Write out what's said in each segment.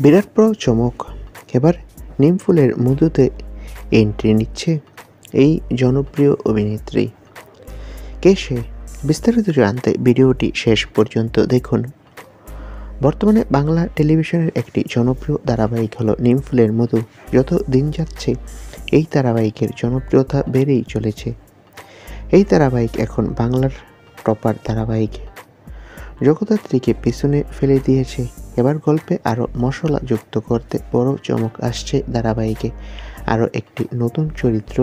বিরাট বড় চমক, এবার নিমফুলের মধুতে এন্ট্রি নিচ্ছে এই জনপ্রিয় অভিনেত্রী। কে সে? বিস্তারিত জানতে ভিডিওটি শেষ পর্যন্ত দেখুন। বর্তমানে বাংলা টেলিভিশনের একটি জনপ্রিয় ধারাবাহিক হলো নিমফুলের মধু। যত দিন যাচ্ছে এই ধারাবাহিকের জনপ্রিয়তা বেড়েই চলেছে। এই ধারাবাহিক এখন বাংলার টপার ধারাবাহিক। জগদ্ধাত্রীকে পিছনে ফেলে দিয়েছে। এবার গল্পে আরও মশলা যুক্ত করতে বড় চমক আসছে ধারাবাহিকে। আরও একটি নতুন চরিত্র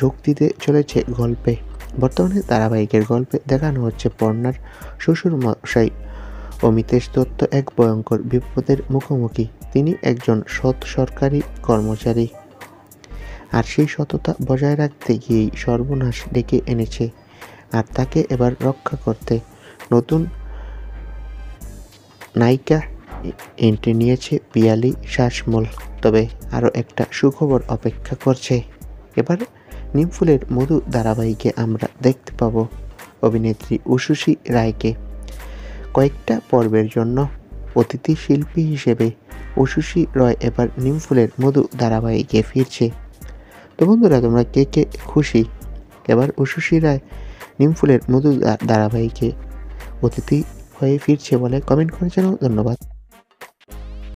যোগ দিতে চলেছে গল্পে। বর্তমানে ধারাবাহিকের গল্পে দেখানো হচ্ছে পর্ণার শ্বশুর মশাই অমিতেশ দত্ত এক ভয়ঙ্কর বিপদের মুখোমুখি। তিনি একজন সৎ সরকারি কর্মচারী, আর সেই সততা বজায় রাখতে গিয়েই সর্বনাশ ডেকে এনেছে। আর তাকে এবার রক্ষা করতে নতুন নায়িকা এন্ট্রি নিয়েছে পিয়ালি শাসমল। তবে আরও একটা সুখবর অপেক্ষা করছে। এবার নিমফুলের মধু ধারাবাহিকে আমরা দেখতে পাবো অভিনেত্রী উষসী রায়কে কয়েকটা পর্বের জন্য অতিথি শিল্পী হিসেবে। উষসী রয় এবার নিমফুলের মধু ধারাবাহিকে ফিরছে। তো বন্ধুরা, তোমরা কে কে খুশি এবার উষসী রায় নিমফুলের মধু ধারাবাহিকে অতিথি হয়ে ফিরছে বলে? কমেন্ট করে জানাও। ধন্যবাদ।